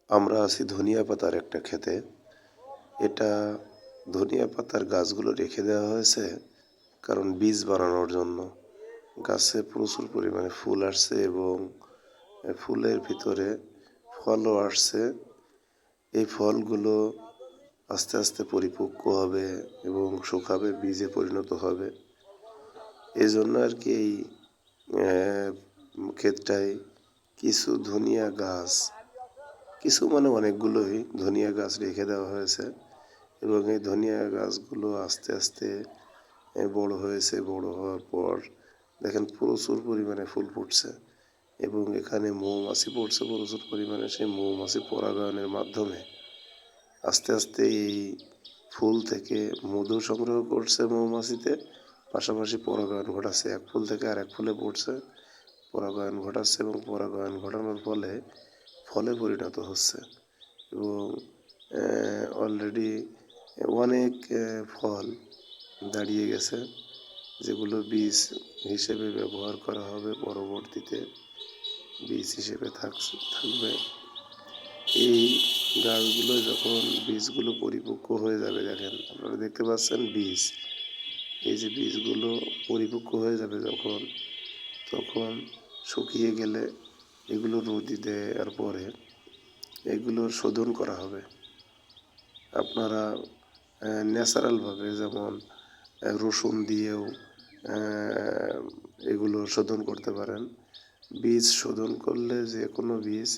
আমরা আছি ধনিয়া পাতার একটা ক্ষেতে। এটা ধনিয়া পাতার গাছগুলো রেখে দেওয়া হয়েছে কারণ বীজ বানানোর জন্য। গাছে প্রচুর পরিমাণে ফুল আসছে এবং ফুলের ভিতরে ফলও আসছে। এই ফলগুলো আস্তে আস্তে পরিপক্ক হবে এবং শুকাবে, বীজে পরিণত হবে। এজন্য আর কি এই ক্ষেতটায় কিছু ধনিয়া গাছ, কিছু মানে অনেকগুলোই ধনিয়া গাছ রেখে দেওয়া হয়েছে এবং এই ধনিয়া গাছগুলো আস্তে আস্তে বড় হয়েছে। বড় হওয়ার পর দেখেন প্রচুর পরিমাণে ফুল ফুটছে এবং এখানে মৌমাছি পড়ছে প্রচুর পরিমাণে। সেই মৌমাছি পরাগায়নের মাধ্যমে আস্তে আস্তে এই ফুল থেকে মধু সংগ্রহ করছে মৌমাছিতে, পাশাপাশি পরাগায়ন ঘটাচ্ছে। এক ফুল থেকে আরেক ফুলে পড়ছে, পরাগায়ন ঘটাচ্ছে এবং পরাগায়ন ঘটানোর ফলে ফলে পরিণত হচ্ছে এবং অলরেডি অনেক ফল দাঁড়িয়ে গেছে, যেগুলো বীজ হিসেবে ব্যবহার করা হবে, পরবর্তীতে বীজ হিসেবে থাকবে। এই গাছগুলো যখন বীজগুলো পরিপক্ক হয়ে যাবে, দেখেন আপনারা দেখতে পাচ্ছেন বীজ, এই যে বীজগুলো পরিপক্ক হয়ে যাবে যখন, তখন শুকিয়ে গেলে এগুলো রোদে দেওয়ার পরে এগুলোর শোধন করা হবে। আপনারা ন্যাচারালভাবে যেমন রসুন দিয়েও এগুলো শোধন করতে পারেন। বীজ শোধন করলে যে কোনো বীজ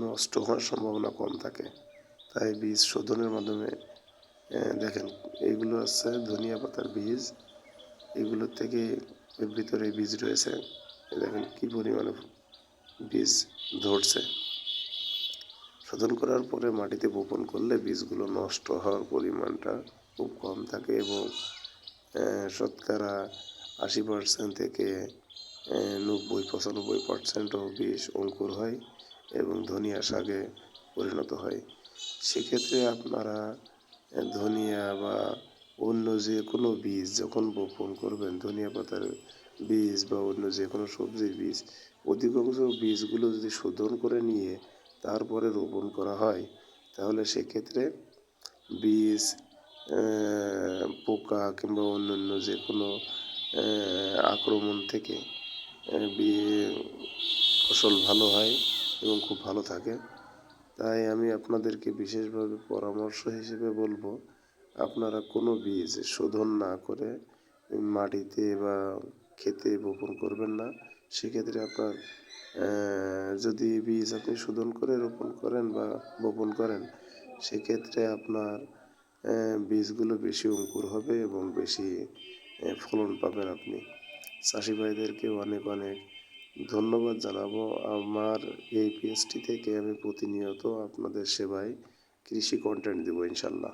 নষ্ট হওয়ার সম্ভাবনা কম থাকে, তাই বীজ শোধনের মাধ্যমে দেখেন এইগুলো হচ্ছে ধনিয়া পাতার বীজ। এগুলোর থেকে এর ভিতরে বীজ রয়েছে, দেখেন কী পরিমাণে বীজ ধরছে। শোধন করার পরে মাটিতে বপন করলে বীজগুলো নষ্ট হওয়ার পরিমাণটা খুব কম থাকে এবং শতকরা 80% থেকে 90-95%ও বীজ অঙ্কুর হয় এবং ধনিয়া শাকে পরিণত হয়। সেক্ষেত্রে আপনারা ধনিয়া বা অন্য যে কোনো বীজ যখন বপন করবেন, ধনিয়া পাতার বীজ বা অন্য যে কোনো সবজির বীজ, অধিকাংশ বীজগুলো যদি শোধন করে নিয়ে তারপরে রোপণ করা হয়, তাহলে সেক্ষেত্রে বীজ পোকা কিংবা অন্যান্য যে কোনো আক্রমণ থেকে ফসল ভালো হয় এবং খুব ভালো থাকে। তাই আমি আপনাদেরকে বিশেষভাবে পরামর্শ হিসেবে বলবো, আপনারা কোনো বীজ শোধন না করে মাটিতে বা ক্ষেতে বপন করবেন না। সেক্ষেত্রে আপনার যদি বীজ আপনি শোধন করে রোপণ করেন বা বপন করেন, সেক্ষেত্রে আপনার বীজগুলো বেশি অঙ্কুর হবে এবং বেশি ফলন পাবেন আপনি। চাষি ভাইদেরকে অনেক অনেক ধন্যবাদ জানাবো। আমার এই পেজটি থেকে আমি প্রতিনিয়ত আপনাদের সেবায় কৃষি কন্টেন্ট দেবো ইনশাল্লাহ।